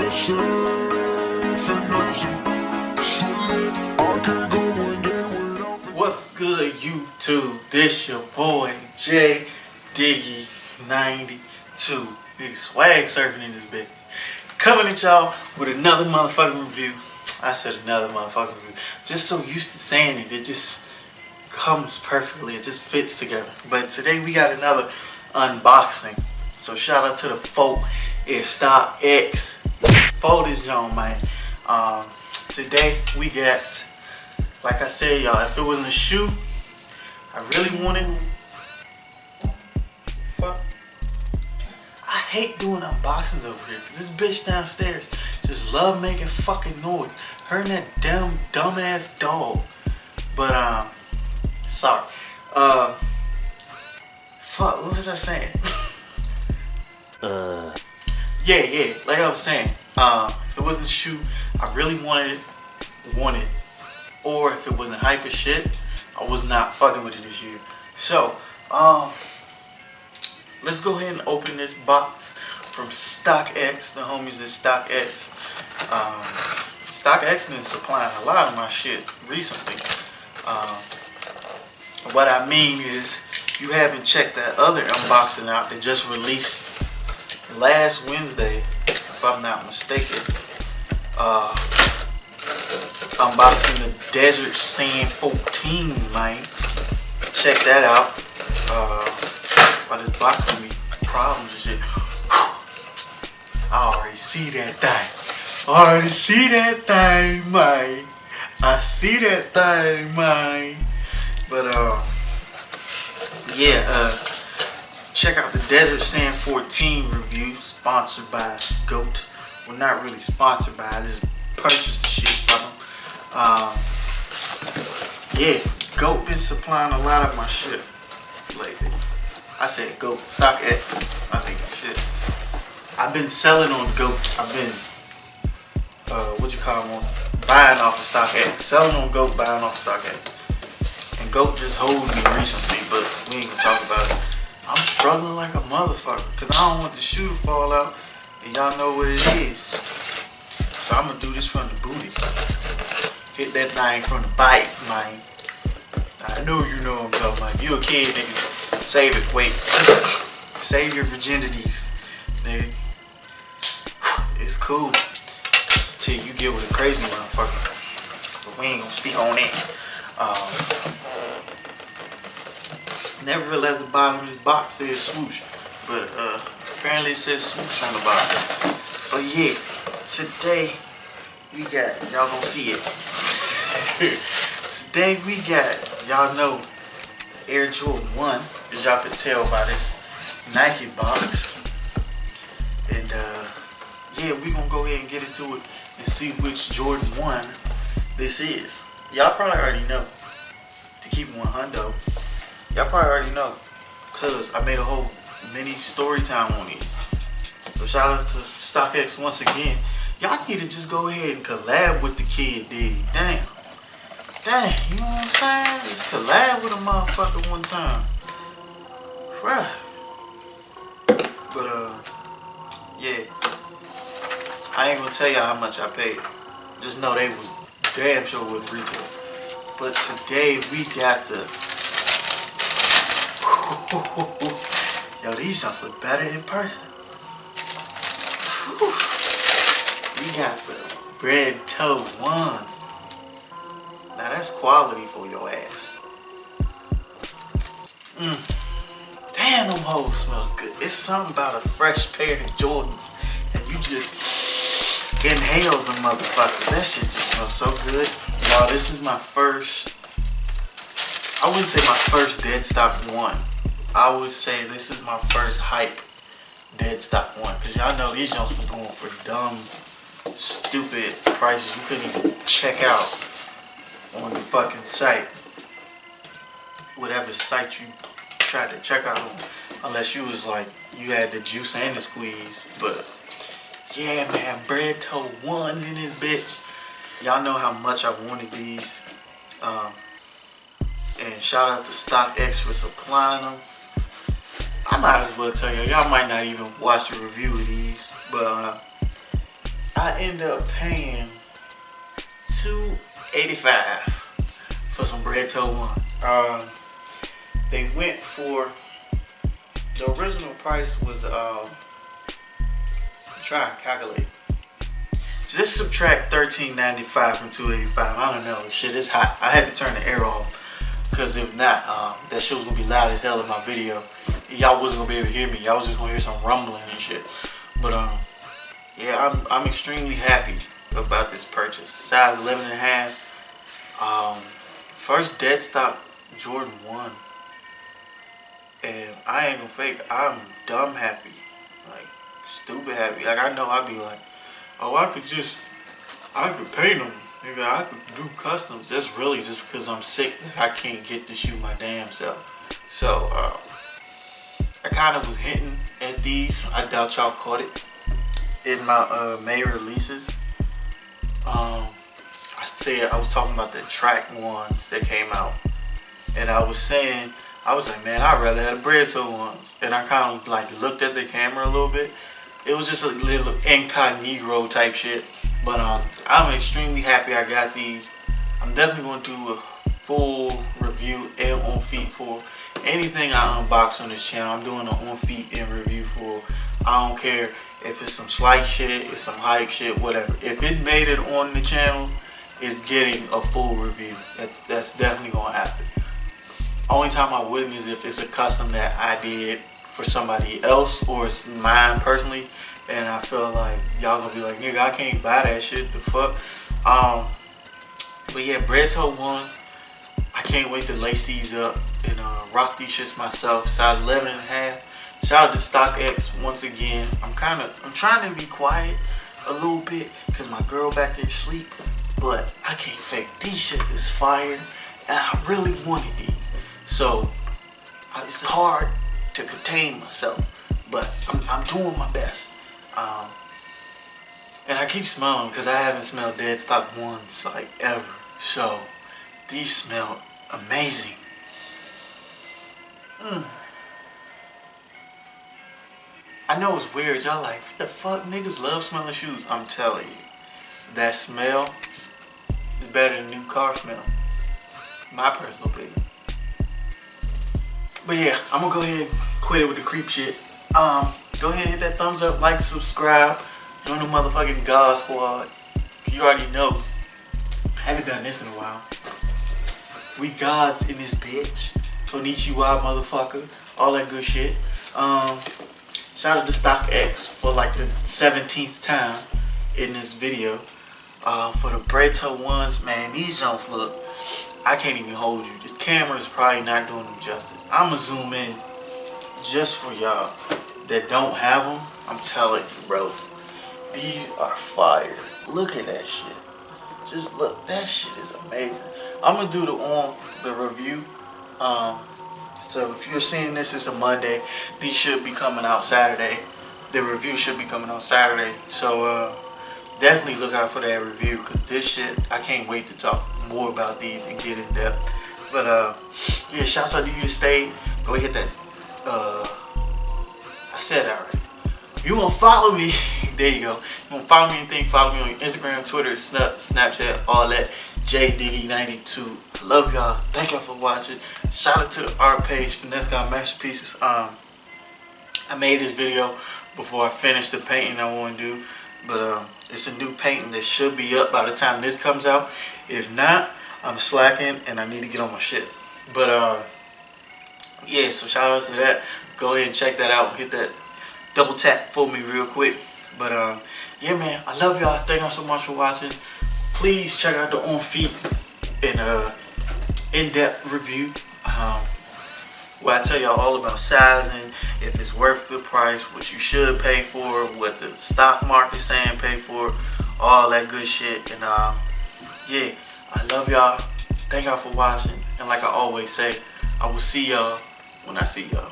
What's good, YouTube? This your boy J Diggy 92. Nigga swag surfing in this bitch. Coming at y'all with another motherfucking review. I said another motherfucking review. Just so used to saying it, it just comes perfectly. It just fits together. But today we got another unboxing. So shout out to the folk at Citiez for this joint, man. Today we got, like I said, y'all, if it wasn't a shoe I really wanted, fuck, I hate doing unboxings over here because this bitch downstairs just love making fucking noise. Her and that dumbass dog. But sorry. Fuck, what was I saying? Yeah, like I was saying, if it wasn't a shoe I really wanted, or if it wasn't hype as shit, I was not fucking with it this year. So, let's go ahead and open this box from Citiez, the homies at Citiez. Citiez been supplying a lot of my shit recently. What I mean is, you haven't checked that other unboxing out that just released last Wednesday, if I'm not mistaken. Unboxing the Desert Sand 14, man. Check that out. Why this box gonna be problems and shit. I already see that thing. Man. I see that thing, man. But yeah, check out the Desert Sand 14 review, sponsored by GOAT. Well, not really sponsored by, I just purchased the shit from them. Yeah, GOAT been supplying a lot of my shit lately. I said GOAT, Citiez, I think shit. I've been selling on GOAT. I've been, buying off of Citiez. Selling on GOAT, buying off of Citiez. And GOAT just hold me recently, but we ain't gonna talk about it. I'm struggling like a motherfucker because I don't want the shoe to fall out, and y'all know what it is. So I'm gonna do this from the booty. Hit that thing from the bite, man. I know you know what I'm talking about. You a kid, nigga. Save it, wait. Save your virginities, nigga. It's cool till you get with a crazy motherfucker. But we ain't gonna speak on that. Never realized the bottom of this box says swoosh, but apparently it says swoosh on the bottom. But yeah, today we got, y'all gonna see it. Today we got, y'all know, Air Jordan 1, as y'all can tell by this Nike box. And yeah, we gonna go ahead and get into it and see which Jordan 1 this is. Y'all probably already know. To keep 100, y'all probably already know, cause I made a whole mini story time on these. So shout outs to Citiez once again. Y'all need to just go ahead and collab with the kid, dig. Damn, you know what I'm saying? Just collab with a motherfucker one time. Right. But yeah, I ain't gonna tell y'all how much I paid. Just know they was damn sure with retail. But today we got the yo, these just look better in person. We got the red toe ones. Now that's quality for your ass. Damn, them hoes smell good. It's something about a fresh pair of Jordans and you just inhale the motherfuckers. That shit just smells so good. Y'all, this is my first, I wouldn't say my first dead stock one. I would say this is my first hype dead stock one. Cause y'all know these joints were going for dumb, stupid prices you couldn't even check out on the fucking site. Whatever site you tried to check out on. Unless you was like, you had the juice and the squeeze. But yeah, man, bread toe ones in this bitch. Y'all know how much I wanted these. And shout out to Citiez for supplying them. I might as well tell y'all might not even watch the review of these, but I ended up paying $285 for some bread toe ones. They went for, the original price was try and calculate. Just subtract $13.95 from $285. I don't know. Shit, it's hot. I had to turn the air off. Because if not, that shit was going to be loud as hell in my video. Y'all wasn't going to be able to hear me. Y'all was just going to hear some rumbling and shit. But, yeah, I'm extremely happy about this purchase. Size 11.5. First dead stock Jordan 1. And I ain't going to fake, I'm dumb happy. Like, stupid happy. Like, I know I'd be like, oh, I could paint them. Nigga, I could do customs. That's really just because I'm sick that I can't get to shoot my damn self. So, I kind of was hinting at these. I doubt y'all caught it in my May releases. I was talking about the track ones that came out. And I was saying, I was like, man, I'd rather have the bread toe ones. And I kind of like looked at the camera a little bit. It was just a little incognito type shit. But I'm extremely happy I got these. I'm definitely going to do a full review and on feet for anything I unbox on this channel. I'm doing an on feet and review for. I don't care if it's some slight shit, it's some hype shit, whatever. If it made it on the channel, it's getting a full review. That's definitely going to happen. Only time I wouldn't is if it's a custom that I did for somebody else or it's mine personally. And I feel like y'all gonna be like, nigga, I can't buy that shit. The fuck. But yeah, bread toe one. I can't wait to lace these up and rock these shits myself. Size 11.5. Shout out to StockX once again. I'm trying to be quiet a little bit because my girl back there asleep. But I can't fake. These shit is fire, and I really wanted these. So it's hard to contain myself, but I'm doing my best. And I keep smelling because I haven't smelled dead stock ones like ever. So these smell amazing. I know it's weird. Y'all like, what the fuck? Niggas love smelling shoes. I'm telling you, that smell is better than new car smell. My personal opinion. But yeah, I'm gonna go ahead and quit it with the creep shit. Go ahead and hit that thumbs up, like, subscribe, join the motherfucking God Squad. You already know, I haven't done this in a while. We gods in this bitch. Konnichiwa, motherfucker. All that good shit. Shout out to StockX for like the 17th time in this video. For the bread toe ones, man, these jumps look, I can't even hold you. The camera is probably not doing them justice. I'ma zoom in just for y'all that don't have them. I'm telling you, bro, these are fire. Look at that shit. Just look, that shit is amazing. I'm gonna do the review. So if you're seeing this, it's a Monday. These should be coming out Saturday. The review should be coming out Saturday. So definitely look out for that review, because this shit, I can't wait to talk more about these and get in depth. But yeah, shouts out to you to stay. Go hit that. I said that already. You want to follow me? There you go. You want to follow me anything? Follow me on Instagram, Twitter, Snapchat, all that. JDiggy92. I love y'all. Thank y'all for watching. Shout out to the art page, Finesse Got Masterpieces. I made this video before I finished the painting I want to do, but it's a new painting that should be up by the time this comes out. If not, I'm slacking and I need to get on my shit. But yeah, so shout out to that. Go ahead and check that out. Hit that double tap for me real quick. But yeah, man, I love y'all. Thank y'all so much for watching. Please check out the On Feet and in-depth review where I tell y'all all about sizing, if it's worth the price, what you should pay for, what the stock market saying pay for, all that good shit. And yeah, I love y'all. Thank y'all for watching. And like I always say, I will see y'all when I see y'all.